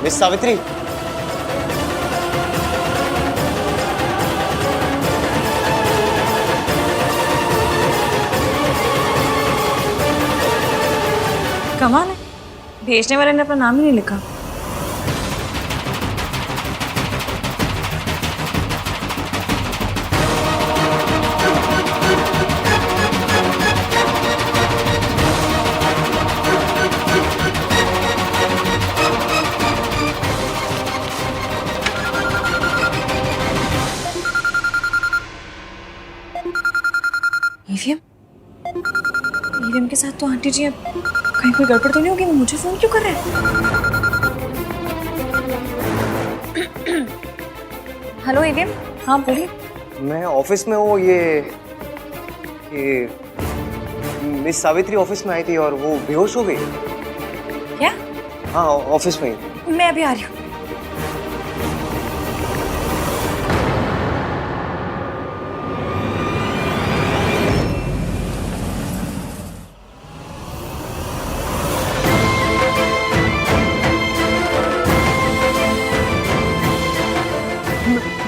Miss Savitri. कमाल है, भेजने वाले ने अपना नाम ही नहीं लिखा। ईवीएम ईवीएम के साथ तो आंटी जी, अब कहीं कोई गड़बड़ तो नहीं होगी? वो मुझे फोन क्यों कर रहे हैं? हेलो ईवीएम, हाँ बोलिए। मैं ऑफिस में हूँ। ये मिस सावित्री ऑफिस में आई थी और वो बेहोश हो गई। क्या? हाँ, ऑफिस में ही। मैं अभी आ रही हूँ।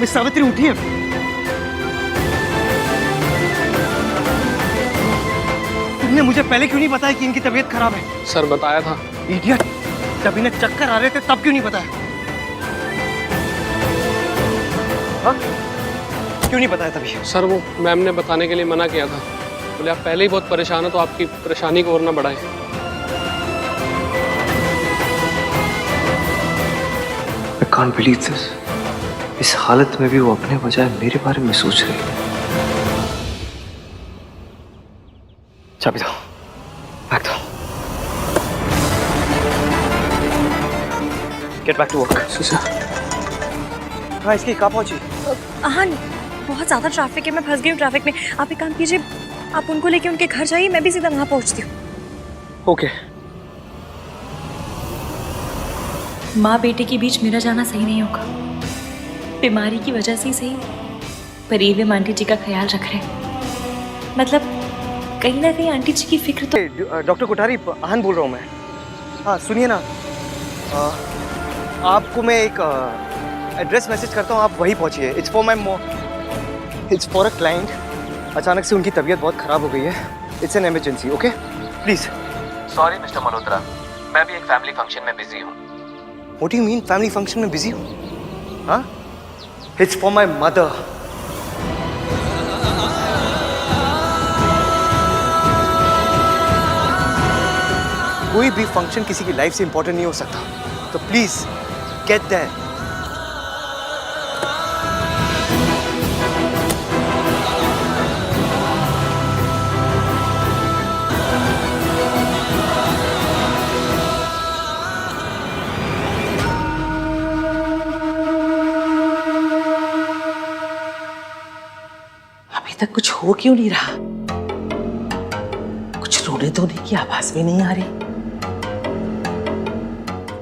मिस सावित्री उठिए। तुमने मुझे पहले क्यों नहीं बताया कि इनकी तबीयत खराब है? सर बताया था। इडियट, जब इन्हें चक्कर आ रहे थे तब क्यों नहीं बताया? हाँ? क्यों नहीं बताया तभी? सर वो मैम ने बताने के लिए मना किया था। बोले आप पहले ही बहुत परेशान हो तो आपकी परेशानी को और ना बढ़ाएं। I can't believe this. इस हालत में भी वो अपने बजाय मेरे बारे में सोच रही है। चाबी दो, बैग दो। Get back to work. Sir हाँ, इसकी कहाँ पहुंची? हाँ, बहुत ज़्यादा ट्रैफिक है, मैं फंस गई हूँ ट्रैफिक में। आप एक काम कीजिए, आप उनको लेके उनके घर जाइए, मैं भी सीधा वहाँ पहुँचती हूँ। ओके। माँ बेटे के बीच मेरा जाना सही नहीं होगा। बीमारी की वजह से ही सही, पर ईवीएम आंटी जी का ख्याल रख रहे हैं। मतलब कहीं ना कहीं आंटी जी की फिक्र तो। डॉक्टर कोठारी, आहन बोल रहा हूँ मैं। हाँ सुनिए ना, आपको मैं एक एड्रेस मैसेज करता हूँ, आप वहीं पहुँचिए। It's for a client. अचानक से उनकी तबीयत बहुत ख़राब हो गई है। It's an emergency, okay please. Sorry mister Malhotra, मैं भी एक फैमिली फंक्शन में बिजी हूँ। What do you mean family function में बिजी हूँ? हाँ, इट्स फॉर माई मदर। कोई भी फंक्शन किसी की लाइफ से इंपॉर्टेंट नहीं हो सकता, तो प्लीज गेट दैट। अभी तक कुछ हो क्यों नहीं रहा? कुछ रोने धोने की आवाज भी नहीं आ रही।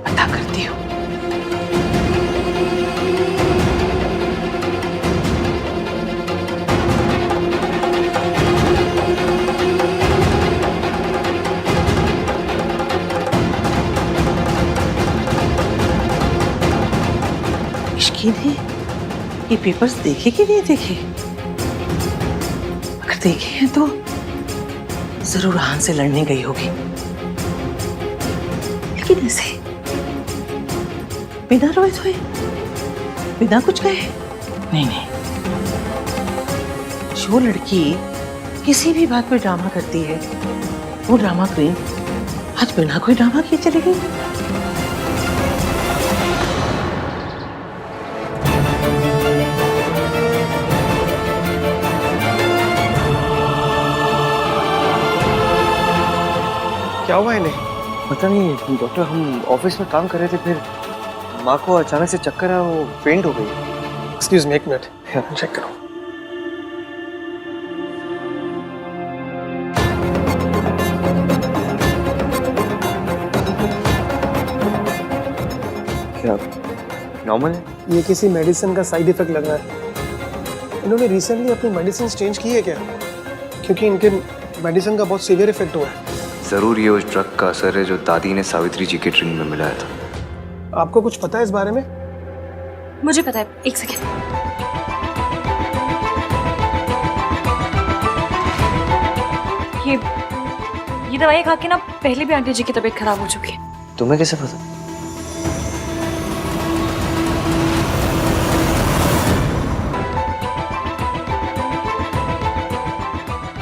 पता करती हूँ। इश्की ने ये पेपर्स देखे कि नहीं देखे? अगर देखे हैं तो जरूर आहन से लड़ने गई होगी, लेकिन ऐसे बिना रोए धोए, बिना कुछ कहे? नहीं नहीं, जो लड़की किसी भी बात पे ड्रामा करती है, वो ड्रामा क्वीन आज बिना कोई ड्रामा किए चली गई। क्या हुआ इन्हें? पता नहीं डॉक्टर, हम ऑफिस में काम कर रहे थे, फिर माँ को अचानक से चक्कर आया, वो फेंट हो गई। एक्सक्यूज मी, एक मिनट चेक करो। क्या नॉर्मल है? ये किसी मेडिसिन का साइड इफेक्ट लग रहा है। इन्होंने रिसेंटली अपनी मेडिसिन चेंज की है क्या? क्योंकि इनके मेडिसिन का बहुत सीवियर इफेक्ट हुआ है। जरूर ये उस ड्रग का असर है जो दादी ने सावित्री जी के ड्रिंक में मिलाया था। आपको कुछ पता है इस बारे में? मुझे पता है, एक सेकेंड। ये दवाई खा के ना पहले भी आंटी जी की तबीयत खराब हो चुकी है। तुम्हें कैसे पता?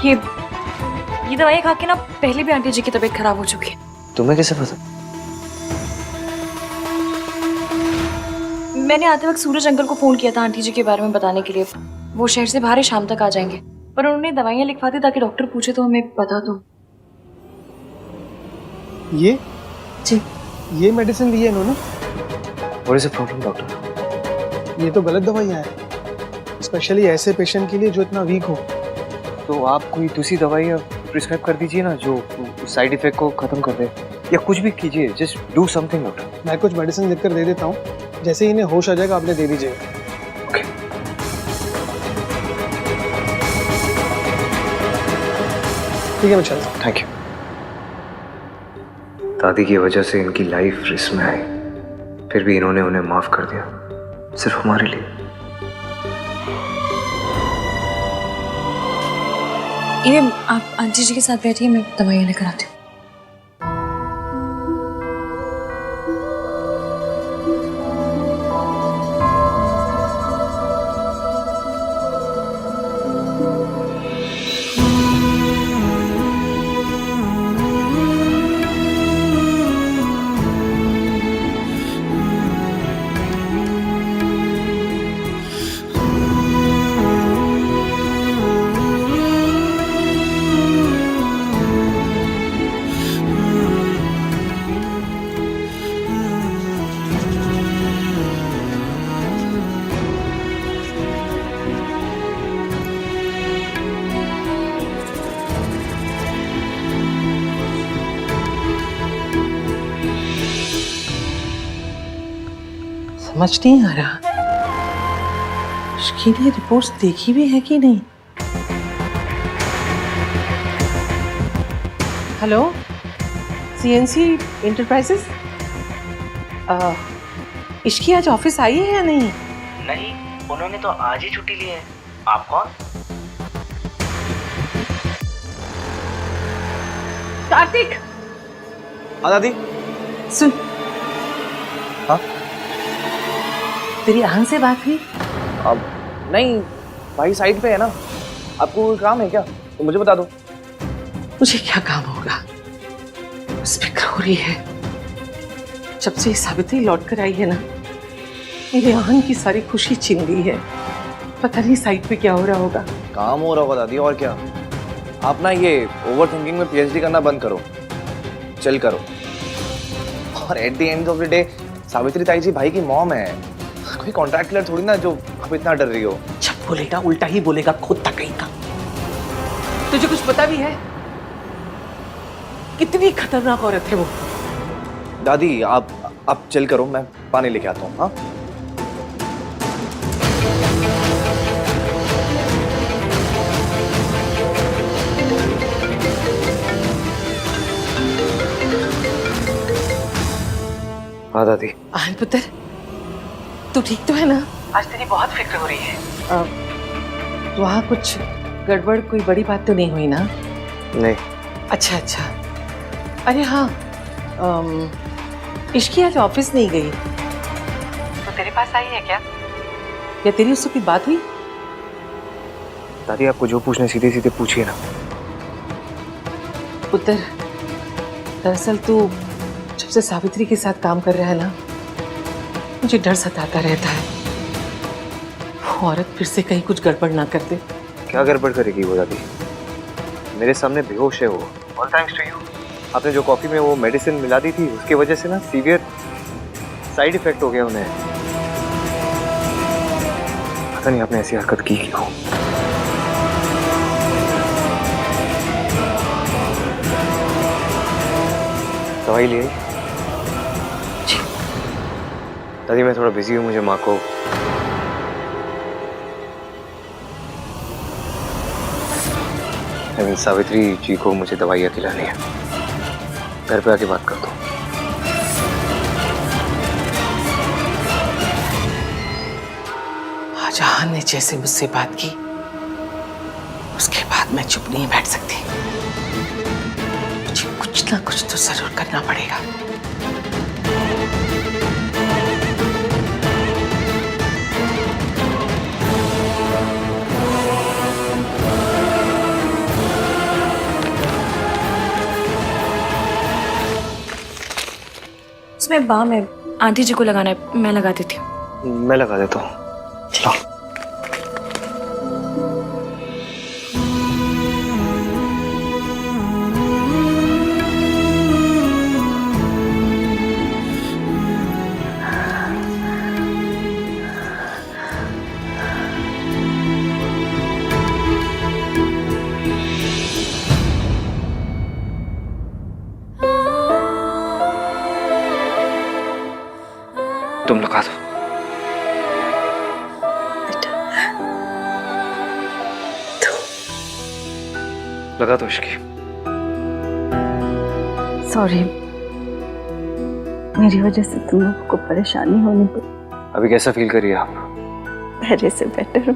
ये दवाई खा के ना पहले भी आंटी जी की तबीयत खराब हो चुकी है। तुम्हें कैसे पता? मैंने आते वक्त सूरज अंकल को फोन किया था आंटी जी के बारे में बताने के लिए। वो शहर से बाहर है, शाम तक आ जाएंगे। पर उन्होंने दवाइयाँ लिखवा दी ताकि डॉक्टर पूछे तो हमें बता दो। ये जी। ये मेडिसिन ली है इन्होंने? What is the problem doctor? ये तो गलत दवाइयाँ हैं, स्पेशली ऐसे पेशेंट के लिए जो इतना वीक हो। तो आप कोई दूसरी दवाई प्रिस्क्राइब कर दीजिए ना जो साइड इफेक्ट को खत्म कर दे, या कुछ भी कीजिए, जस्ट डू समथिंग डॉक्टर। मैं कुछ मेडिसिन लिख कर दे देता हूँ, जैसे ही इन्हें होश आ जाएगा आपने दे दीजिएगा। ठीक है, मैं चलता हूँ। Thank you. दादी की वजह से इनकी लाइफ रिस्क में आई, फिर भी इन्होंने उन्हें माफ कर दिया, सिर्फ हमारे लिए। ये आप आंटी जी के साथ बैठिए, मैं दवाइयाँ लेकर आती हूँ। समझ नहीं आ रहा, उसके लिए रिपोर्ट्स देखी भी है कि नहीं। हेलो, सीएनसी इंटरप्राइजेस, इसकी आज ऑफिस आई है या नहीं? नहीं, उन्होंने तो आज ही छुट्टी ली है। आप कौन? कार्तिक, हाँ दादी। सुन। हाँ? तेरी आहन से बात हुई? अब नहीं, भाई साइड पे है ना। आपको कोई काम है क्या? तो मुझे बता दो। मुझे क्या काम होगा, बस फिक्र हो रही है। जब से सावित्री लौट कर आई है ना, मेरे आहन की सारी खुशी छीन ली है। पता नहीं साइड पे क्या हो रहा होगा। काम हो रहा होगा दादी, और क्या। आप ना ये ओवर थिंकिंग में पीएचडी करना बंद करो, चल करो। और at the end of the day Savitri ताई जी भाई की मॉम है, कोई कॉन्ट्रैक्ट किलर थोड़ी ना जो आप इतना डर रही हो। जब बोलेगा उल्टा ही बोलेगा, खुद तक कहीं का। तुझे कुछ पता भी है कितनी खतरनाक औरत है वो? दादी आप चल करो, मैं पानी लेके आता हूँ। हाँ, हाँ दादी। आहन पुत्र, तू ठीक तो है ना? आज तेरी बहुत फिक्र हो रही है। वहाँ कुछ गड़बड़, कोई बड़ी बात तो नहीं हुई ना? नहीं। अच्छा अच्छा। अरे हाँ, इश्की आज ऑफिस नहीं गई तो तेरे पास आई है क्या, या तेरी उससे कोई बात हुई? दादी आपको जो पूछना सीधे सीधे पूछिए ना। पुत्र, दरअसल तू जब से सावित्री के साथ काम कर रहा है ना, मुझे डर सताता रहता है वो औरत फिर से कहीं कुछ गड़बड़ ना कर दे। क्या गड़बड़ करेगी वो दादी? मेरे सामने बेहोश है वो। All thanks to you. आपने जो कॉफी में वो मेडिसिन मिला दी थी, उसकी वजह से ना सीवियर साइड इफेक्ट हो गया उन्हें। पता नहीं आपने ऐसी हरकत की क्यों। दवाई ले आई? दादी मैं थोड़ा बिजी हूँ, मुझे माँ को सावित्री जी को मुझे दवाइयाँ दिलानी है। घर पे आके बात करता हूँ। रिहान ने जैसे मुझसे बात की, उसके बाद मैं चुप नहीं बैठ सकती। मुझे कुछ ना कुछ तो जरूर करना पड़ेगा। उसमें बाम है, आंटी जी को लगाना है, मैं लगा देती हूँ। मैं लगा देता हूँ। लो। तुम लगा दो। लगा दो इश्की। सॉरी, मेरी वजह से तुम लोगों को परेशानी होनी पड़ी। अभी कैसा फील करिए आप? पहले से बेटर हूँ।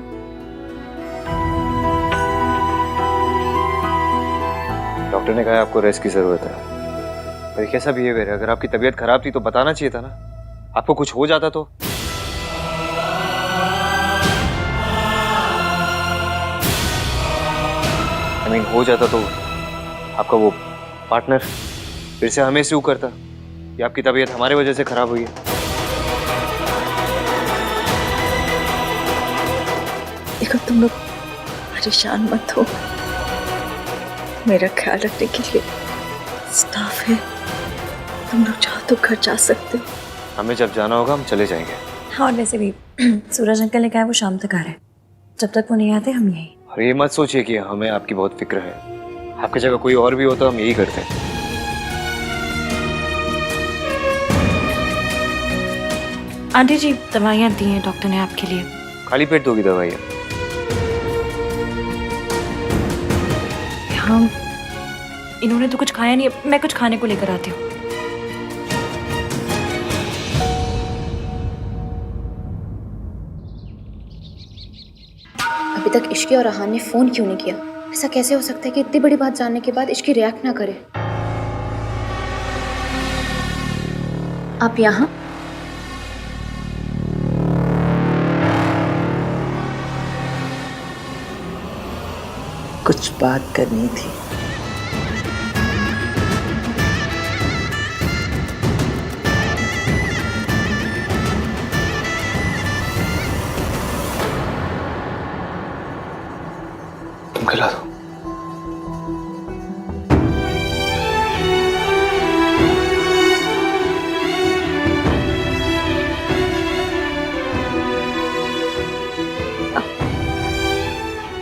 डॉक्टर ने कहा आपको रेस्ट की जरूरत है। पर कैसा बिहेवियर है? अगर आपकी तबीयत खराब थी तो बताना चाहिए था ना। आपको कुछ हो जाता तो? हो जाता तो आपका वो पार्टनर फिर से हमें स्यू करता कि आपकी तबीयत हमारे वजह से खराब हुई है। देखो तुम लोग परेशान मत हो, मेरा ख्याल रखने के लिए स्टाफ है। तुम लोग चाहो तो घर जा सकते हो। हमें जब जाना होगा हम चले जाएंगे। हाँ, और वैसे भी सूरज अंकल ने कहा है वो शाम तक आ रहे हैं। जब तक वो नहीं आते हम यहीं। और ये मत सोचिए कि हमें आपकी बहुत फिक्र है। आपकी जगह कोई और भी होता हम यही करते। आंटी जी दवाइयाँ दी हैं डॉक्टर ने आपके लिए। खाली पेट दोगी दवाइयाँ? हाँ, इन्होंने तो कुछ खाया नहीं, मैं कुछ खाने को लेकर आती हूँ। अभी तक इश्की और रहान ने फोन क्यों नहीं किया? ऐसा कैसे हो सकता है कि इतनी बड़ी बात जानने के बाद इश्की रिएक्ट ना करे? आप यहाँ? कुछ बात करनी थी। तुम खिला दो।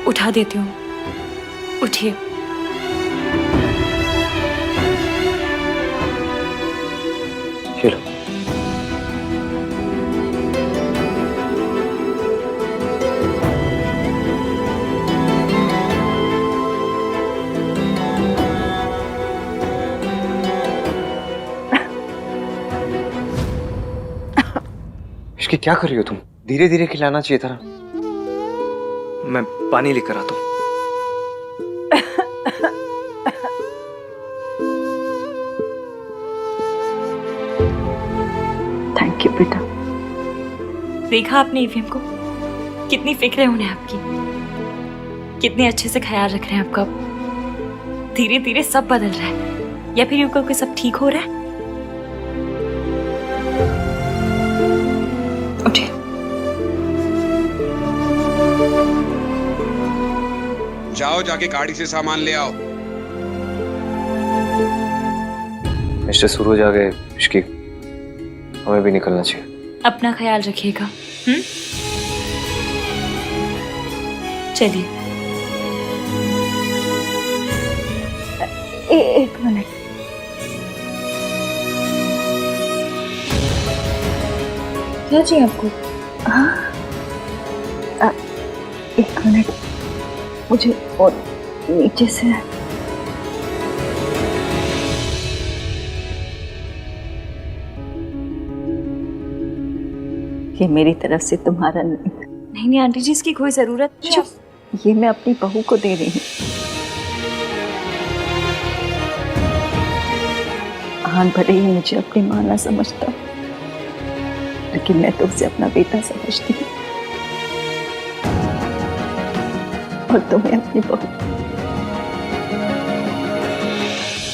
उठा देती हूँ, उठिए। ये लो। इसकी क्या कर रही हो तुम? धीरे धीरे खिलाना चाहिए था ना। मैं पानी लेकर आता हूँ। थैंक यू बेटा। देखा आपने ईवीएम को? कितनी फिक्र है उन्हें आपकी, कितने अच्छे से ख्याल रख रहे हैं आपका। धीरे धीरे सब बदल रहा है, या फिर यूं कहो कि सब ठीक हो रहा है। उठिए। जाओ जाके गाड़ी से सामान ले आओ। मिस्टर सूरज आ गए। इश्की, हमें भी निकलना चाहिए। अपना ख्याल रखिएगा। चलिए। एक मिनट। क्या चाहिए आपको? हाँ, एक मिनट, मुझे और नीचे से ये मेरी तरफ से तुम्हारा नहीं, नहीं नहीं आंटी जी, इसकी कोई जरूरत नहीं है। ये मैं अपनी बहू को दे रही हूँ। आहान भले ही मुझे अपनी माँ ना समझता, लेकिन मैं तो उसे अपना बेटा समझती हूँ और तुम्हें अपनी बहू।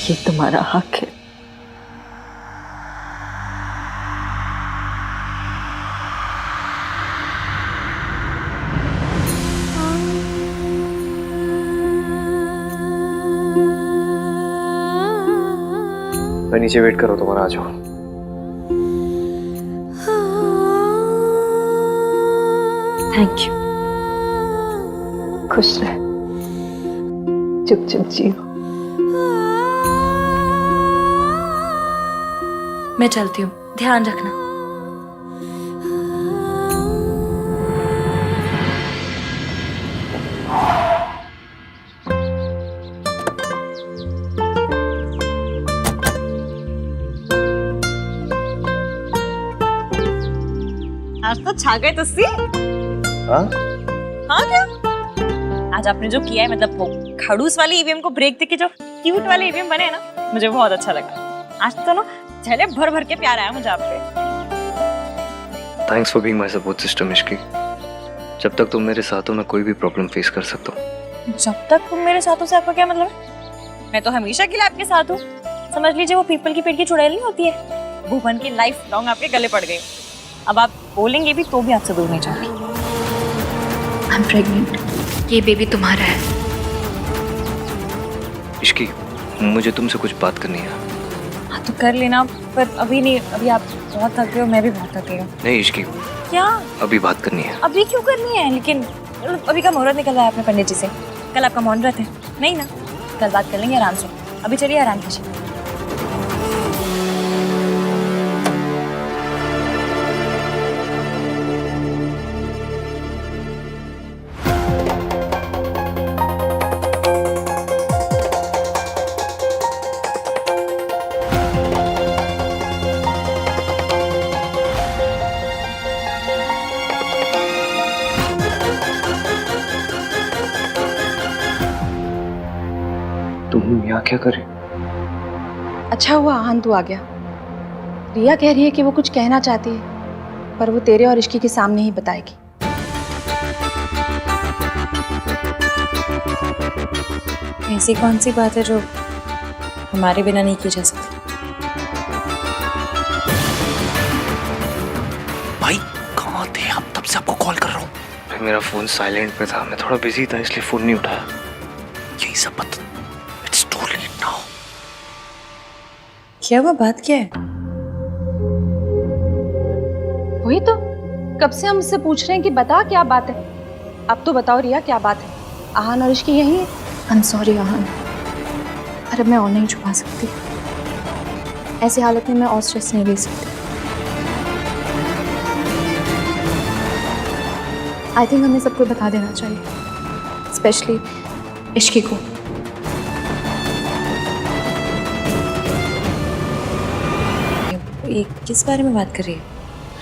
ये तुम्हारा हक है। मैं नीचे वेट करो, तुम्हारा आ जाओ। Thank you. खुश रह, चुप चुप जियो। मैं चलती हूँ, ध्यान रखना। आज तो छा गए तुस्सी। हाँ? हाँ क्या? आज आपने जो किया है, मतलब वो खड़ूस वाली ईवीएम को ब्रेक देके जो क्यूट वाले ईवीएम बने हैं ना, मुझे बहुत अच्छा लगा। आज तो ना झले भर भर के प्यार आया मुझे आप पे। Thanks for being my support system Ishki. जब तक तुम मेरे साथ हो मैं कोई भी प्रॉब्लम फेस कर सकता हूँ। जब तक तुम मेरे साथ हो से आपका क्या मतलब है? मैं तो हमेशा के लिए आपके साथ हूँ। समझ लीजिए वो पीपल की पेड़ की चुड़ैल नहीं होती है, भुवन की लाइफ लॉन्ग आपके गले पड़ गई। अब आप बोलेंगे भी तो भी आपसे दूर नहीं जाऊंगी। I am pregnant. ये बेबी तुम्हारा है। इश्की, मुझे तुमसे कुछ बात करनी है। हाँ तो कर लेना, पर अभी नहीं। अभी आप बहुत थक गए हो, मैं भी बहुत थक गई हूँ। नहीं इश्की, क्या? अभी बात करनी है। अभी क्यों करनी है? लेकिन अभी का मुहूर्त निकल रहा है अपने पंडित जी से। कल आपका मुहूर्त है नहीं ना? कल बात कर लेंगे आराम से। अभी चलिए आराम कीजिए। तुम यहाँ क्या कर रही? अच्छा हुआ आहान तू आ गया। रिया कह रही है कि वो कुछ कहना चाहती है, पर वो तेरे और इश्की के सामने ही बताएगी। ऐसी कौन सी बात है जो हमारे बिना नहीं की जा सकती? भाई कहाँ थे आप? तब से आपको कॉल कर रहा हूँ। मेरा फोन साइलेंट पे था, मैं थोड़ा बिजी था इसलिए फोन नहीं उठाया। यही सब बात। It's too late now. क्या हुआ? बात क्या है? वही तो कब से हम उससे पूछ रहे हैं कि बता क्या बात है। अब तो बताओ रिया क्या बात है। आहान और इश्की यही है। आई एम सॉरी आहान, पर अब मैं और नहीं छुपा सकती। ऐसी हालत में मैं और स्ट्रेस नहीं ले सकती। आई थिंक हमें सबको बता देना चाहिए, स्पेशली इश्की को। ये किस बारे में बात कर रही है?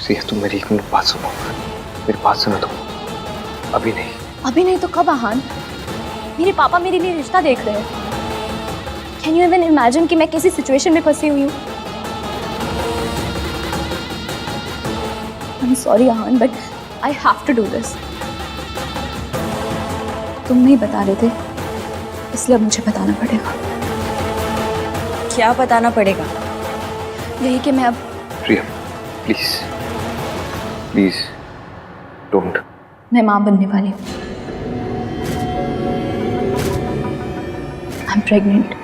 सिया तुम मेरी एक मिनट बात सुनो। मेरी बात सुनो तुम। अभी नहीं। अभी नहीं तो कब आहान? मेरे पापा मेरे लिए रिश्ता देख रहे हैं। कैन यू इवन इमेजिन कि मैं कैसी सिचुएशन में फंसी हुई हूँ? I am sorry Aahan, but I have to do this. तुम नहीं बता रहे थे, इसलिए अब मुझे बताना पड़ेगा। क्या बताना पड़ेगा? यही कि मैं अब प्रिया प्लीज प्लीज डोंट। मैं माँ बनने वाली हूँ। आई एम प्रेग्नेंट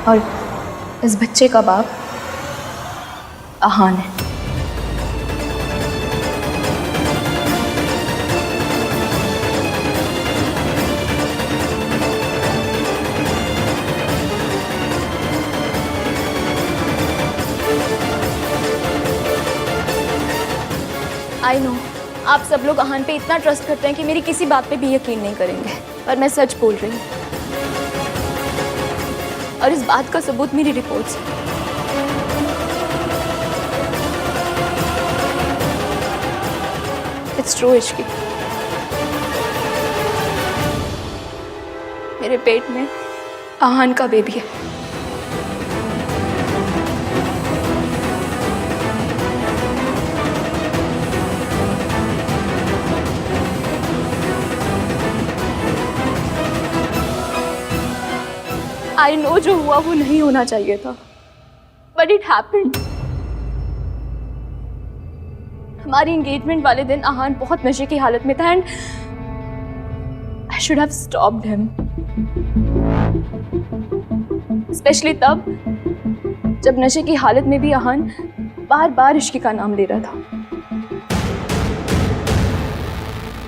और इस बच्चे का बाप आहान है। आई नो आप सब लोग आहान पे इतना ट्रस्ट करते हैं कि मेरी किसी बात पे भी यकीन नहीं करेंगे, पर मैं सच बोल रही हूँ और इस बात का सबूत मेरी रिपोर्ट्स है। इट्स ट्रू इश्की, मेरे पेट में आहान का बेबी है। आई नो जो हुआ वो नहीं होना चाहिए था, बट इट हैपेंड। हमारी एंगेजमेंट वाले दिन आहान बहुत नशे की हालत में था and I should have stopped him, specially तब जब नशे की हालत में भी आहान बार बार इश्की का नाम ले रहा था।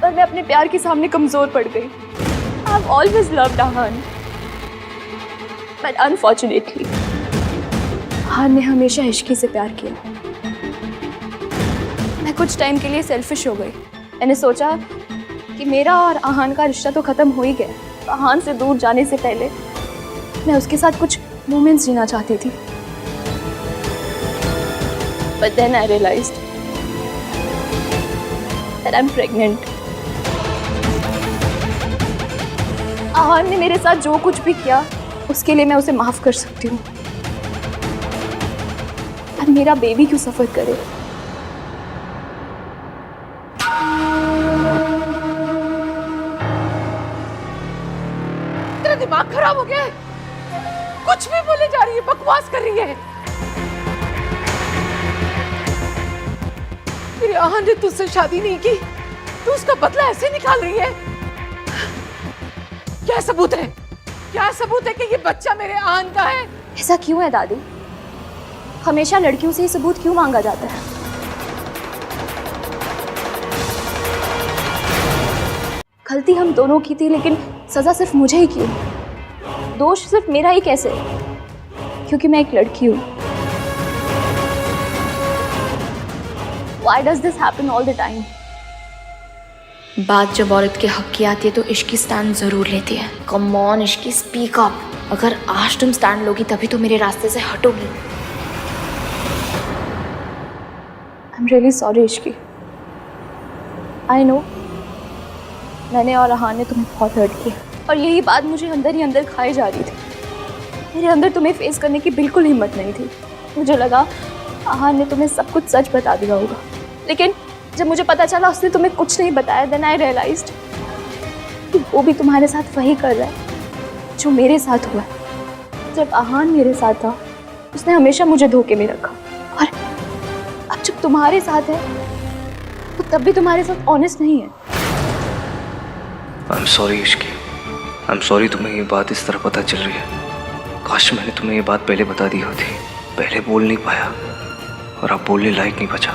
पर मैं अपने प्यार के सामने कमजोर पड़ गई। I have always loved Aahan, but unfortunately Aahan ने हमेशा इश्की से प्यार किया। मैं कुछ टाइम के लिए सेल्फिश हो गई। मैंने सोचा कि मेरा और आहान का रिश्ता तो खत्म हो ही गया, तो आहान से दूर जाने से पहले मैं उसके साथ कुछ मोमेंट्स जीना चाहती थी। But then I realized that I'm pregnant. आहान ने मेरे साथ जो कुछ भी किया उसके लिए मैं उसे माफ कर सकती हूँ, और मेरा बेबी क्यों सफर करे। तेरा दिमाग खराब हो गया है? कुछ भी बोले जा रही है, बकवास कर रही है। तेरी आहान ने तुझसे शादी नहीं की, तू उसका बदला ऐसे निकाल रही है। क्या सबूत है? क्या सबूत है कि ये बच्चा मेरे आहान का है? ऐसा क्यों है दादी? हमेशा लड़कियों से ये सबूत क्यों मांगा जाता है? गलती हम दोनों की थी, लेकिन सजा सिर्फ मुझे ही क्यों? दोष सिर्फ मेरा ही कैसे? क्योंकि मैं एक लड़की हूँ। Why does this happen all the time? बात जब औरत के हक की आती है तो इश्की स्टैंड जरूर लेती है। Come on Ishki, speak up. अगर आज तुम स्टैंड लोगी तभी तो मेरे रास्ते से हटोगी। I'm really sorry Ishki. I know मैंने और आहान ने तुम्हें बहुत हर्ट किया, और यही बात मुझे अंदर ही अंदर खाई जा रही थी। मेरे अंदर तुम्हें फेस करने की बिल्कुल हिम्मत नहीं थी। मुझे लगा आहान ने तुम्हें सब कुछ सच बता दिया होगा, लेकिन जब मुझे पता चला उसने तुम्हें कुछ नहीं बताया, देन आई रियलाइज्ड कि वो भी तुम्हारे साथ वही कर रहा है जो मेरे साथ हुआ। जब आहान मेरे साथ था उसने हमेशा मुझे धोखे में रखा, और अब जब तुम्हारे साथ है तो तब भी तुम्हारे साथ ऑनेस्ट नहीं है। आई am sorry Ishki, I am sorry तुम्हें ये बात इस तरह पता चल रही है। काश मैंने तुम्हें ये बात पहले बता दी होती। पहले बोल नहीं पाया और अब बोलने लायक नहीं बचा।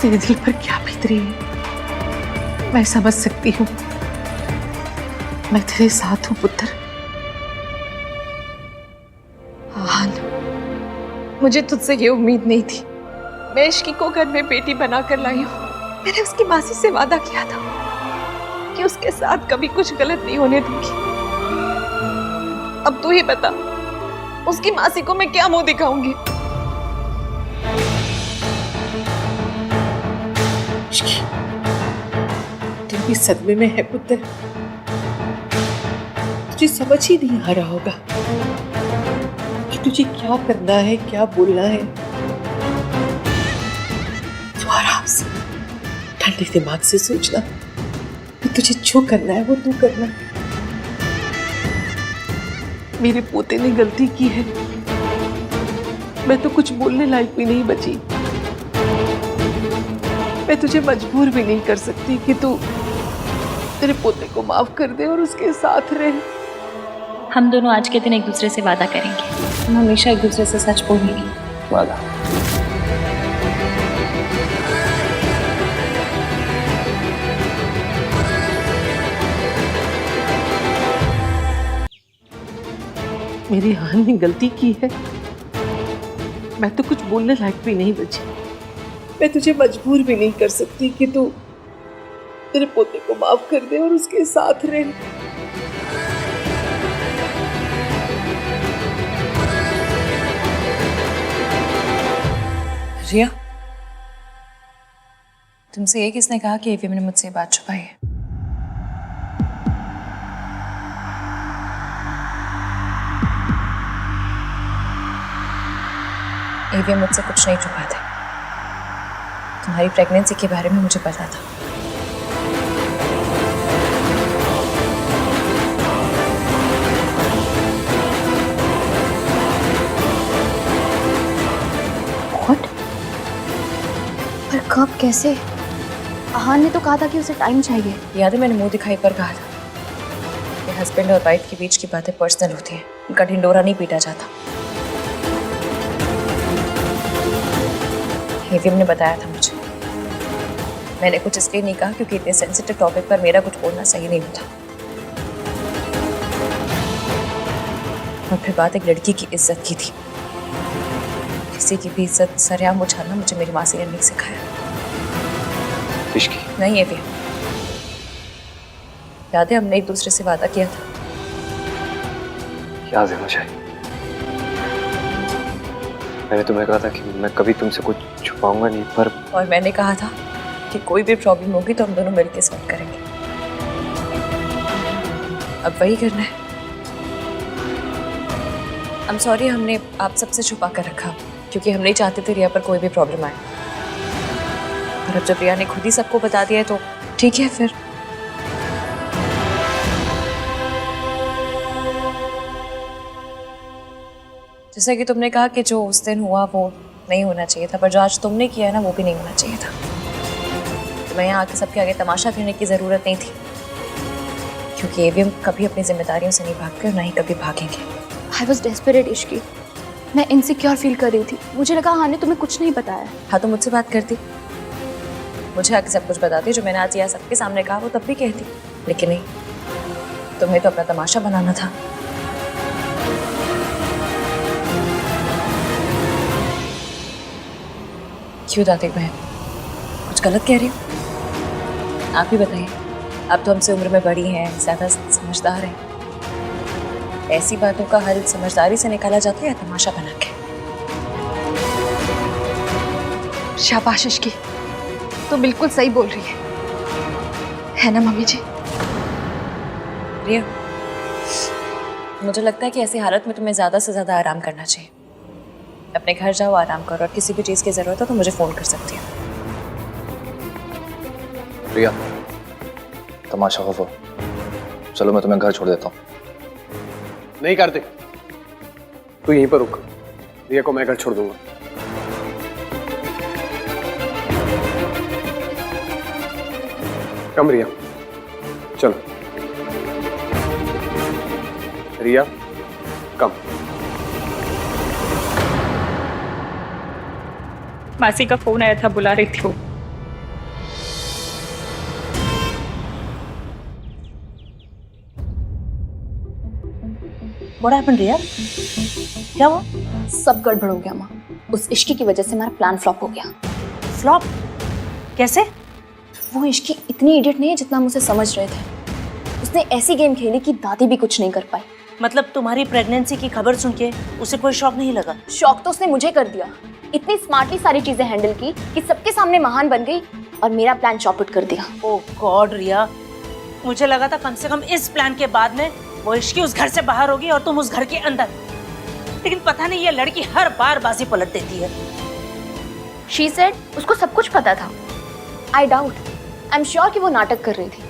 तेरे दिल पर क्या बीत रही है मैं समझ सकती हूँ। मैं तेरे साथ हूँ पुत्र। आहान, मुझे तुझसे ये उम्मीद नहीं थी। मैं इश्की को घर में बेटी बनाकर लाई हूँ। मैंने उसकी मासी से वादा किया था कि उसके साथ कभी कुछ गलत नहीं होने दूंगी। अब तू ही बता, उसकी मासी को मैं क्या मुंह दिखाऊंगी? तू भी सदमे में है पुत्र। तुझे समझ ही नहीं आ रहा होगा कि तुझे क्या करना है, क्या बोलना है। तू आराम से ठंडे दिमाग से सोचना कि तुझे जो करना है वो तू करना। मेरे पोते ने गलती की है, मैं तो कुछ बोलने लायक भी नहीं बची। मैं तुझे मजबूर भी नहीं कर सकती कि तू तेरे पोते को माफ कर दे और उसके साथ रहे। हम दोनों आज के दिन एक दूसरे से वादा करेंगे, हम हमेशा एक दूसरे से सच बोलेंगे। वादा। मेरी आहान ने गलती की है, मैं तो कुछ बोलने लायक भी नहीं बची। मैं तुझे मजबूर भी नहीं कर सकती कि तू मेरे पोते को माफ कर दे और उसके साथ रहे। रिया, तुमसे ये किसने कहा कि एवीएम ने मुझसे बात छुपाई है? एवीएम मुझसे कुछ नहीं छुपाते। तुम्हारी प्रेगनेंसी के बारे में मुझे पता था। What? पर कब, कैसे? आहान ने तो कहा था कि उसे टाइम चाहिए। याद है मैंने मुंह दिखाई पर कहा था कि हस्बैंड और वाइफ के बीच की बातें पर्सनल होती हैं, उनका ढिंडोरा नहीं पीटा जाता। एवीएम ने बताया था मुझे। मैंने कुछ इसलिए नहीं कहा क्योंकि इतने सेंसिटिव टॉपिक पर मेरा कुछ बोलना सही नहीं होता। और फिर बात एक लड़की की इज्जत की थी। किसी की भी इज्जत सरेआम उछालना मुझे मेरी मासी ने नहीं सिखाया। इश्की नहीं एवीएम, याद है हमने एक दूसरे से वादा किया था? याद है मुझे। मैंने तुम्हें कहा था कि मैं कभी तुमसे कुछ छुपाऊंगा नहीं, पर और मैंने कहा था कि कोई भी प्रॉब्लम होगी तो हम दोनों मिलकर सॉल्व करेंगे। अब वही करना है। I'm sorry हमने आप सबसे छुपा कर रखा क्योंकि हम नहीं चाहते थे रिया पर कोई भी प्रॉब्लम आए। और अब जब रिया ने खुद ही सबको बता दिया है तो ठीक है फिर। जैसा कि तुमने कहा कि जो उस दिन हुआ वो नहीं होना चाहिए था, पर जो आज तुमने किया है ना वो भी नहीं होना चाहिए था। तुम्हें यहाँ आके सबके आगे तमाशा करने की ज़रूरत नहीं थी क्योंकि एवीएम कभी अपनी जिम्मेदारियों से नहीं भागते और ना ही कभी भागेंगे। I was desperate Ishki. मैं इनसिक्योर फील कर रही थी। मुझे लगा आहान ने तुम्हें कुछ नहीं बताया। हाँ तो मुझसे बात करती, मुझे आके सब कुछ बताती। जो मैंने आज यहाँ सबके सामने कहा वो तब भी कहती, लेकिन नहीं, तुम्हें तो अपना तमाशा बनाना था। क्यों दादी बहन, कुछ गलत कह रही हो? आप ही बताइए। आप तो हमसे उम्र में बड़ी हैं, ज़्यादा समझदार हैं। ऐसी बातों का हल समझदारी से निकाला जाता है या तमाशा बना के? शाबाश इश्की, तो बिल्कुल सही बोल रही है ना मम्मी जी? रिया, मुझे लगता है कि ऐसी हालत में तुम्हें ज़्यादा से ज़्यादा आराम करना चाहिए। अपने घर जाओ, आराम करो, और किसी भी चीज़ की ज़रूरत हो तो मुझे फ़ोन कर सकती हो। रिया, तमाशा हो वो। चलो मैं तुम्हें घर छोड़ देता हूँ। नहीं कार्तिक, तू यहीं पर रुक। रिया को मैं घर छोड़ दूंगा। कम रिया, चलो। रिया कम। मासी का फोन आया था, बुला रही थी वो। What happened, रिया? क्या हुआ? सब गड़बड़ हो गया माँ। उस इश्की की वजह से हमारा प्लान फ्लॉप हो गया। फ्लॉप? कैसे? वो इश्की इतनी इडियट नहीं है जितना हम उसे समझ रहे थे। उसने ऐसी गेम खेली कि दादी भी कुछ नहीं कर पाई। मतलब तुम्हारी प्रेगनेंसी की खबर सुन के उसे कोई शौक नहीं लगा? शौक तो उसने मुझे कर दिया। इतनी स्मार्टली सारी चीजें हैंडल की कि सबके सामने महान बन गई और मेरा प्लान चौपट कर दिया। ओह गॉड रिया, मुझे लगा था कम से कम इस प्लान के बाद में वो इश्की उस घर से बाहर होगी और तुम उस घर के अंदर। लेकिन पता नहीं ये लड़की हर बार बाजी पलट देती है। She said उसको सब कुछ पता था। I doubt, I'm sure कि वो नाटक कर रही थी।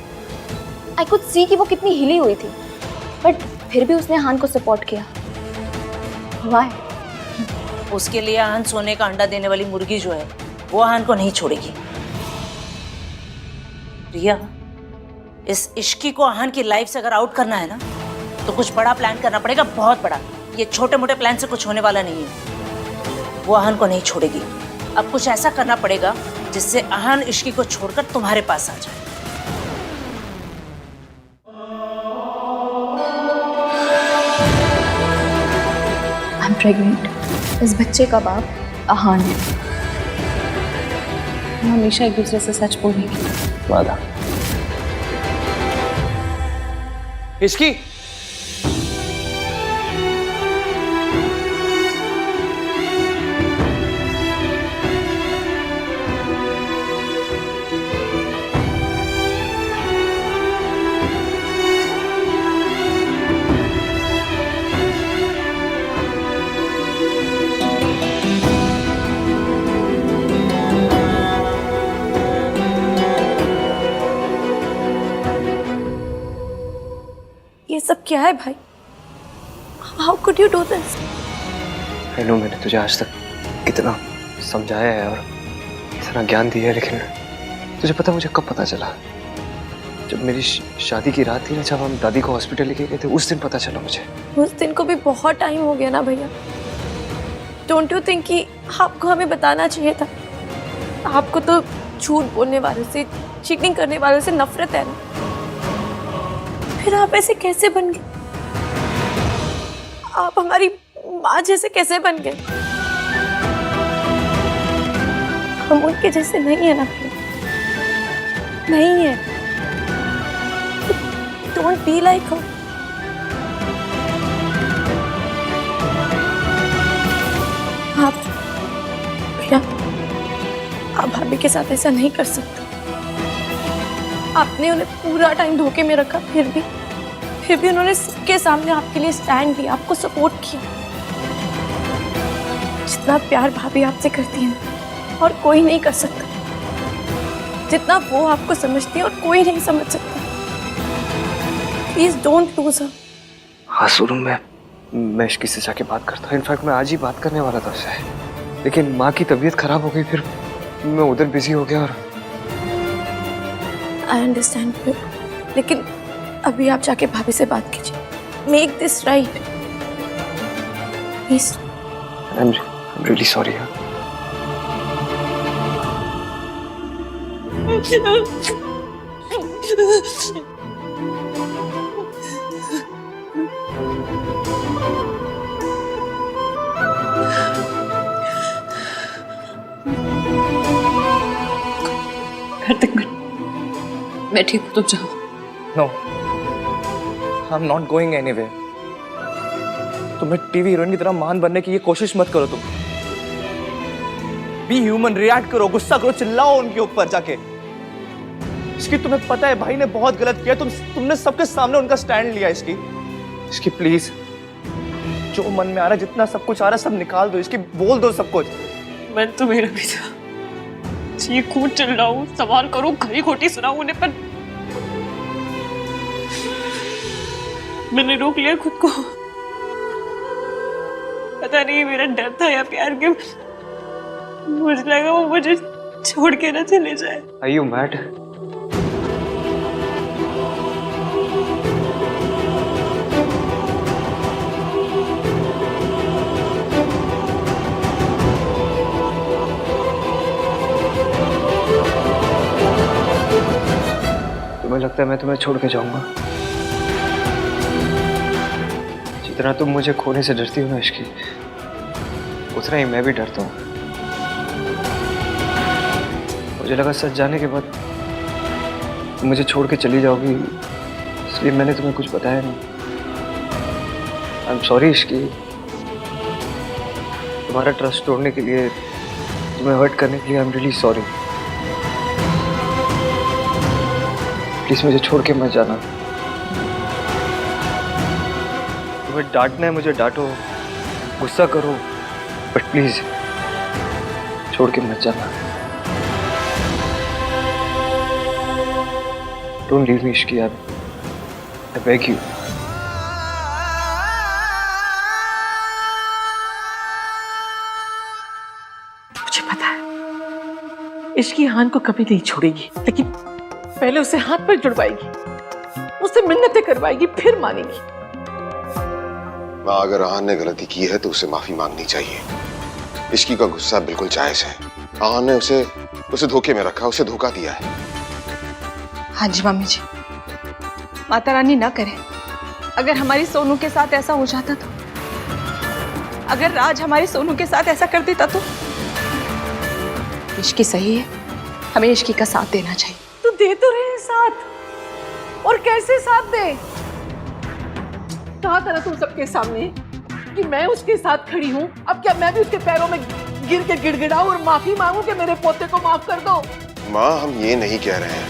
I could see कि वो कितनी हिली हुई थी, बट फिर भी उसने आहान को सपोर्ट किया। Why? उसके लिए आहान सोने का अंडा देने वाली मुर्गी जो है वो आहान को नहीं छोड़ेगी। रिया, इस इश्की को आहान की लाइफ से अगर आउट करना है ना तो कुछ बड़ा प्लान करना पड़ेगा, बहुत बड़ा। ये छोटे मोटे प्लान से कुछ होने वाला नहीं है। वो आहान को नहीं छोड़ेगी। अब कुछ ऐसा करना पड़ेगा जिससे आहान इश्की को छोड़कर तुम्हारे पास आ जाए। I'm pregnant. इस बच्चे का बाप आहान है। हम हमेशा एक दूसरे से सच बोलेंगे। वादा। इसकी ये सब क्या है भाई? How could you do this? I know मैंने तुझे आज तक कितना समझाया है और इतना ज्ञान दिया है, लेकिन तुझे पता मुझे कब पता चला? जब मेरी शादी की रात थी ना, जब हम दादी को हॉस्पिटल लेके गए थे, उस दिन पता चला मुझे। उस दिन को भी बहुत टाइम हो गया ना भैया। डोंट यू थिंक कि आपको हमें बताना चाहिए था? आपको तो झूठ बोलने वालों से, चीटिंग करने वालों से नफरत है ना, फिर आप ऐसे कैसे बन गए? आप हमारी माँ जैसे कैसे बन गए? हम उनके जैसे नहीं है ना भैया, नहीं है। डोंट बी लाइक हर। आप भैया, आप भाभी के साथ ऐसा नहीं कर सकते। आपने उन्हें पूरा टाइम धोखे में रखा, फिर भी उन्होंने सबके सामने आपके लिए स्टैंड लिया, आपको सपोर्ट किया। जितना प्यार भाभी आपसे करती है ना, और कोई नहीं कर सकता। जितना वो आपको समझती है और कोई नहीं समझ सकता। Please don't lose her. हाँ सुनो, मैं इसकी से जाके बात करता हूँ। इनफैक्ट मैं आज ही बात करने वाला था उससे, लेकिन माँ की तबीयत खराब हो गई, फिर मैं उधर बिजी हो गया। और आई अंडरस्टैंड, लेकिन अभी आप जाके भाभी से बात कीजिए। Make this right please. I'm really sorry. मैं ठीक हूँ, तुम जाओ। No, I am not going anywhere. तुम्हें टीवी हीरोइन की तरह महान बनने की ये कोशिश मत करो। तुम बी ह्यूमन, रिएक्ट करो, गुस्सा करो, चिल्लाओ उनके ऊपर जाके। इसकी तुम्हें पता है भाई ने बहुत गलत किया, तुमने सबके सामने उनका स्टैंड लिया। इसकी प्लीज, जो मन में आ रहा है, जितना सब कुछ आ रहा है, सब निकाल दो। इसकी बोल दो सब कुछ। मैं तो मेरा भी था, चीखूं चिल्लाऊं, सवाल करूं, खरी खोटी सुनाऊं उन्हें, पर मैंने रोक लिया खुद को। पता नहीं मेरा डर था या प्यार के, मुझे लगा वो मुझे छोड़ के ना चले जाए। Are you mad? तुम्हें लगता है मैं तुम्हें छोड़ के जाऊंगा? जितना तुम मुझे खोने से डरती हो ना इश्की, उतना ही मैं भी डरता हूँ। मुझे लगा सच जाने के बाद तुम मुझे छोड़ के चली जाओगी, इसलिए मैंने तुम्हें कुछ बताया नहीं। आई एम सॉरी इश्की, तुम्हारा ट्रस्ट तोड़ने के लिए, तुम्हें हर्ट करने के लिए। I am really sorry. Please मुझे छोड़ के मत जाना। तुम्हें डांटना है मुझे डांटो, गुस्सा करो, बट प्लीज छोड़ के मत जाना। Don't leave me Ishki, I beg you. मुझे पता है इश्की हान को कभी नहीं छोड़ेगी, लेकिन पहले उसे हाथ पर जुड़वाएगी, उससे मिन्नतें करवाएगी, फिर मानेगी। माँ, अगर आहान ने गलती की है तो उसे माफी मांगनी चाहिए। इश्की का गुस्सा बिल्कुल जायज है। आहान ने उसे धोखे में रखा, उसे धोखा दिया है। हाँ जी मम्मी जी, माता रानी ना करे। अगर हमारी सोनू के साथ ऐसा हो जाता तो, अगर राज हमारी सोनू के साथ ऐसा कर देता तो। इश्की सही है, हमें इश्की का साथ देना चाहिए। तू दे तो रहे साथ, और कैसे साथ दे? कहा था ना तुम सबके सामने कि मैं उसके साथ खड़ी हूँ। अब क्या मैं भी उसके पैरों में गिर के गिड़गिड़ाऊं और माफी मांगू कि मेरे पोते को माफ कर दो? माँ, हम ये नहीं कह रहे हैं,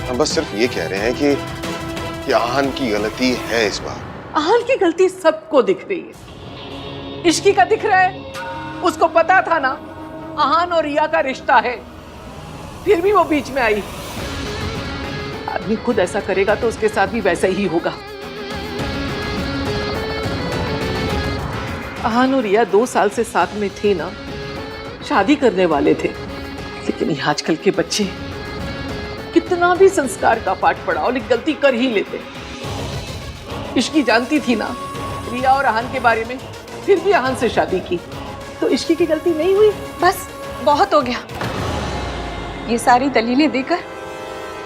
हम बस सिर्फ ये कह रहे हैं कि आहन की गलती है इस बार। आहन की गलती सबको दिख रही है। इश्की का दिख रहा है, उसको पता था ना आहन और रिया का रिश्ता है, फिर भी वो बीच में आई। आदमी खुद ऐसा करेगा तो उसके साथ भी वैसा ही होगा। आहन और रिया 2 साल से साथ में थे ना, शादी करने वाले थे, लेकिन आजकल के बच्चे कितना भी संस्कार का पाठ पढ़ाओ लेकिन गलती कर ही लेते। इश्की जानती थी ना रिया और आहन के बारे में, फिर भी आहन से शादी की, तो इश्की की गलती नहीं हुई? बस बहुत हो गया। ये सारी दलीलें देकर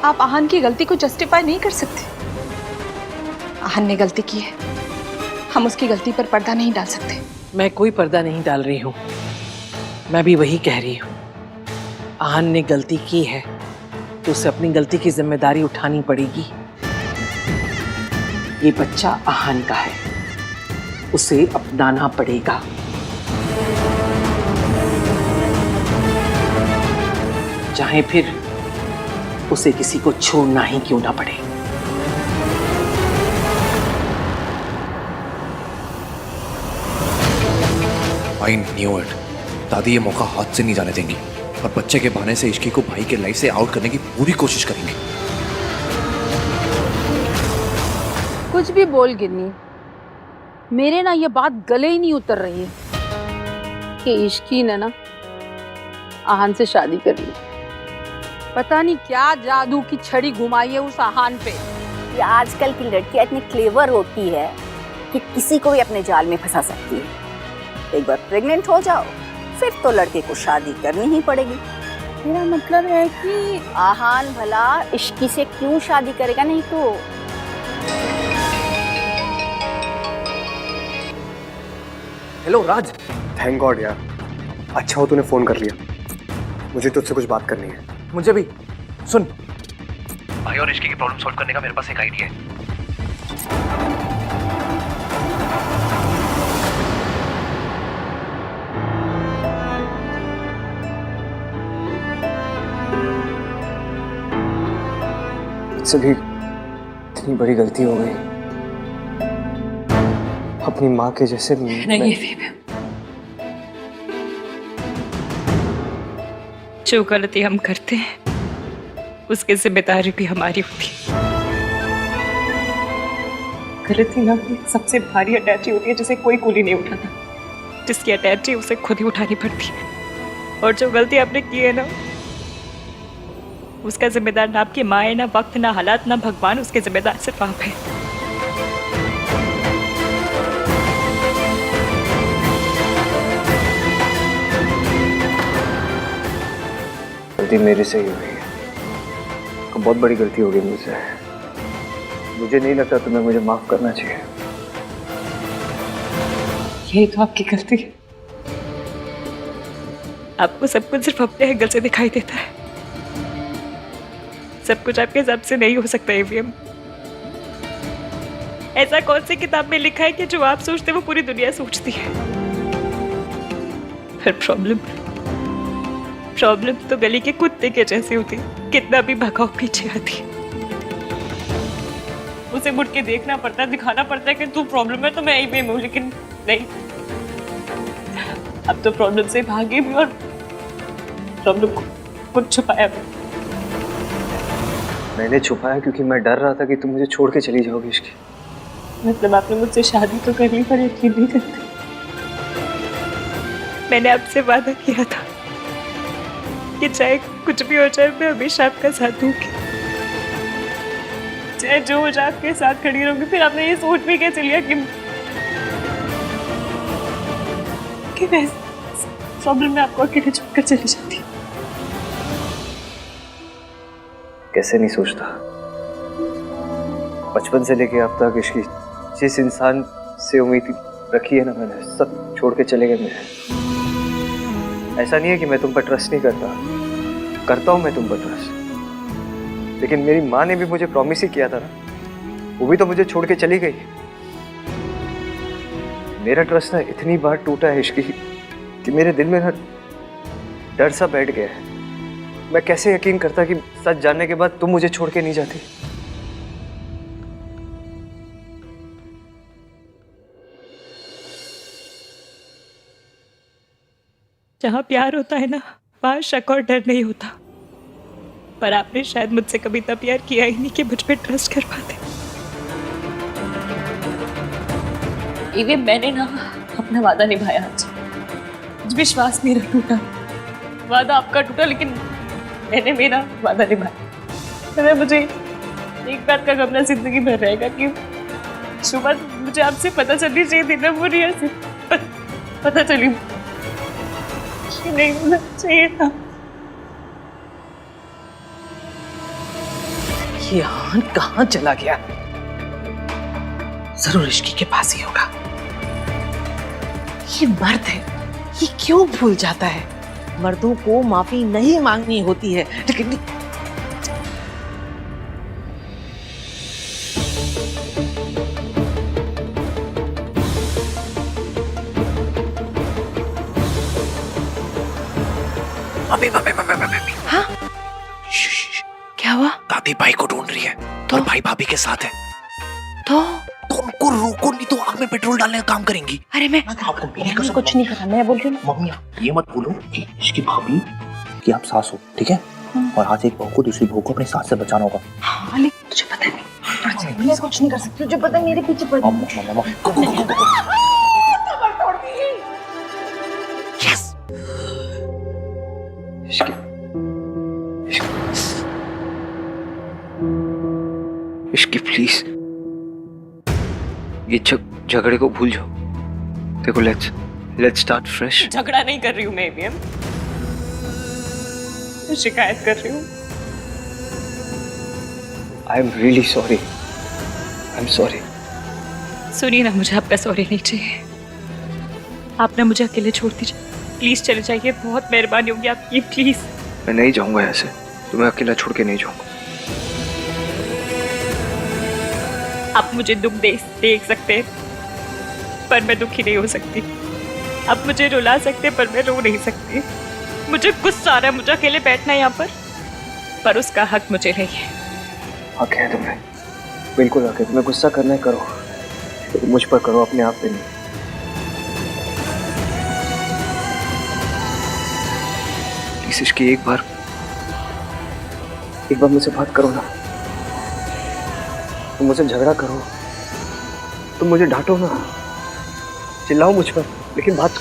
आप आहन की गलती को जस्टिफाई नहीं कर सकते। आहन ने गलती की है, हम उसकी गलती पर पर्दा नहीं डाल सकते। मैं कोई पर्दा नहीं डाल रही हूँ, मैं भी वही कह रही हूँ। आहन ने गलती की है तो उसे अपनी गलती की जिम्मेदारी उठानी पड़ेगी। ये बच्चा आहन का है, उसे अपनाना पड़ेगा। चाहे फिर उसे किसी को छोड़ना ही क्यों ना पड़े। I knew it. दादी ये मौका हाथ से नहीं जाने देंगी और बच्चे के बहाने से इश्की को भाई के लाइफ से आउट करने की पूरी कोशिश करेंगे। कुछ भी बोल गिन्नी, मेरे ना ये बात गले ही नहीं उतर रही है कि इश्की ने ना आहन से शादी कर ली। पता नहीं क्या जादू की छड़ी घुमाई है उस आहन पे। ये आजकल की लड़कियां इतनी क्लेवर होती है कि किसी को भी अपने जाल में फंसा सकती है। एक बार प्रेग्नेंट हो जाओ फिर तो लड़के को शादी करनी ही पड़ेगी। मेरा मतलब है कि आहन भला इश्की से क्यों शादी करेगा? नहीं तो हेलो राज, थैंक गॉड यार, अच्छा हो तूने फोन कर लिया। मुझे तुझसे कुछ बात करनी है। मुझे भी। सुन भाई और इश्की की प्रॉब्लम सॉल्व करने का मेरे पास एक आइडिया है। मुझसे भी इतनी बड़ी गलती हो गई, अपनी माँ के जैसे। नहीं बेबी, जो गलती हम करते हैं उसकी जिम्मेदारी भी हमारी होती है। गलती ना सबसे भारी अटैची होती है जिसे कोई कूली नहीं उठाता, जिसकी अटैची उसे खुद ही उठानी पड़ती है। और जो गलती आपने की है ना, उसका जिम्मेदार ना आपकी माँ है, ना वक्त, ना हालात, ना भगवान। उसके जिम्मेदार सिर्फ आप है। गलती मेरे से ही हुई है, बहुत बड़ी गलती हो गई मुझसे। मुझे नहीं लगता तुम्हें मुझे माफ करना चाहिए। यही तो आपकी गलती है, आपको सब कुछ सिर्फ अपने एंगल से दिखाई देता है। सब कुछ आपके हिसाब से नहीं हो सकता एवीएम। ऐसा कौन सी किताब में लिखा है कि जो आप सोचते वो पूरी दुनिया सोचती है? फिर प्रॉब्लम तो गली के कुत्ते के जैसी होती, कितना भी भगाओ पीछे आती। उसे मुड़ के देखना पड़ता है, दिखाना पड़ता है कि तू प्रॉब्लम है तो मैं ही हूँ, लेकिन नहीं, अब तो प्रॉब्लम से भागे भी और प्रॉब्लम को खुद छुपाया भी। मैंने छुपाया क्योंकि मैं डर रहा था कि तुम मुझे छोड़ के चली जाओगी इश्की। मतलब आपने मुझसे शादी तो कर ली पर यकीन नहीं करते। मैंने आपसे वादा किया था कि चाहे कुछ भी हो जाए मैं हमेशा आपका साथ दूंगी, चाहे जो हो जाए आपके साथ खड़ी रहूंगी। फिर आपने ये सोच भी कैसे लिया कि मैं प्रॉब्लम में आपको अकेले छोड़कर चली जाती? कैसे नहीं सोचता। बचपन से लेके अब तक इसकी जिस इंसान से उम्मीद रखी है ना मैंने, सब छोड़ के चले गए मुझे। ऐसा नहीं है कि मैं तुम पर ट्रस्ट नहीं करता हूँ मैं तुम पर ट्रस्ट, लेकिन मेरी माँ ने भी मुझे प्रॉमिस ही किया था ना, वो भी तो मुझे छोड़ के चली गई। मेरा ट्रस्ट ना इतनी बार टूटा है इश्की कि मेरे दिल में ना डर सा बैठ गया है। मैं कैसे यकीन करता कि सच जानने के बाद तुम मुझे छोड़ के नहीं जाती। जहाँ प्यार होता है ना, वहाँ शक और डर नहीं होता। पर आपने शायद मुझसे कभी इतना प्यार किया ही नहीं कि मुझ पे ट्रस्ट कर पाते। ये मैंने ना अपना वादा निभाया आज विश्वास मेरा टूटा, वादा आपका टूटा, लेकिन मैंने मेरा वादा निभाया। तो मुझे एक बात का गम ना जिंदगी भर रहेगा कि सुबह मुझे आपसे पता चलनी चाहिए थी ना, वो रिया से पता चली नहीं होना चाहिए था। ये आहान कहाँ चला गया? जरूर इश्की के पास ही होगा। ये मर्द है, ये क्यों भूल जाता है? मर्दों को माफी नहीं मांगनी होती है, लेकिन हाँ? क्या हुआ? दादी भाई को ढूंढ रही है और भाई भाभी के साथ है। तो उनको रोको, नहीं तो आग में पेट्रोल डालने का काम करेंगी। अरे मैं आपको मेरी कसम कुछ नहीं करा, मैं बोल रही हूँ। मम्मी ये मत बोलो कि इसकी भाभी कि आप सास हो, ठीक है? और आज एक बहू को दूसरी बहू को अपनी सास से बचाना होगा। हाँ, लेकिन तुझे पता नहीं, मैं कुछ नहीं कर सकती। तुझे पता है मेरे पीछे पड़ इश्की प्लीज ये झगड़े को भूल जाओ। देखो लेट्स स्टार्ट फ्रेश। झगड़ा नहीं कर रही हूँ मैं भी, शिकायत कर रही हूँ। I am really sorry, I am sorry. सुनिए ना, मुझे आपका सॉरी नहीं चाहिए। आप ना मुझे अकेले छोड़ दीजिए, प्लीज चले जाइए, बहुत मेहरबानी होगी आपकी, प्लीज। मैं नहीं जाऊंगा ऐसे, तुम्हें अकेला छोड़ के नहीं जाऊंगा। आप मुझे दुख देख सकते हैं पर मैं दुखी नहीं हो सकती। आप मुझे रुला सकते पर मैं रो नहीं सकती। मुझे गुस्सा आ रहा है, मुझे अकेले बैठना है यहाँ पर उसका हक मुझे नहीं है। हक है तुम्हें, बिल्कुल हक है। तुम्हें गुस्सा करना है करो, तो मुझ पर करो, अपने आप पे नहीं। प्लीज इसकी एक बार मुझसे बात करो ना। तुम मुझसे झगड़ा करो, तुम मुझे डांटो ना, चिल्लाओ मुझ पर, लेकिन बात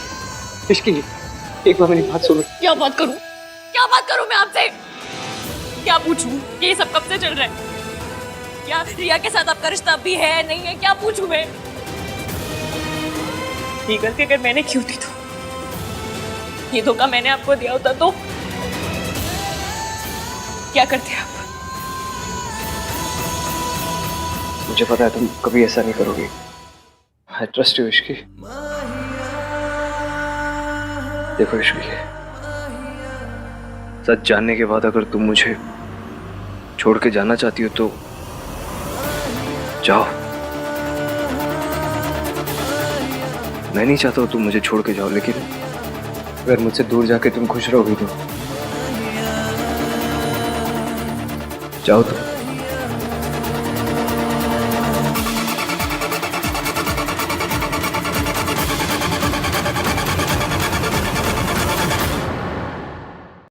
इसकी एक बार मेरी बात सुनो। क्या बात करूं मैं आपसे? क्या पूछूं? ये सब कब से चल रहा है? क्या रिया के साथ आपका रिश्ता भी है नहीं है? क्या पूछूं मैं? ये गलती अगर मैंने क्यों दी, तो ये धोखा मैंने आपको दिया होता तो क्या करते आप? मुझे पता है तुम कभी ऐसा नहीं करोगी। I trust you Ishki. देखो इश्की, सच जानने के बाद अगर तुम मुझे छोड़ के जाना चाहती हो तो जाओ। मैं नहीं चाहता हूं तुम मुझे छोड़ के जाओ, लेकिन अगर मुझसे दूर जाके तुम खुश रहोगी तो जाओ तुम।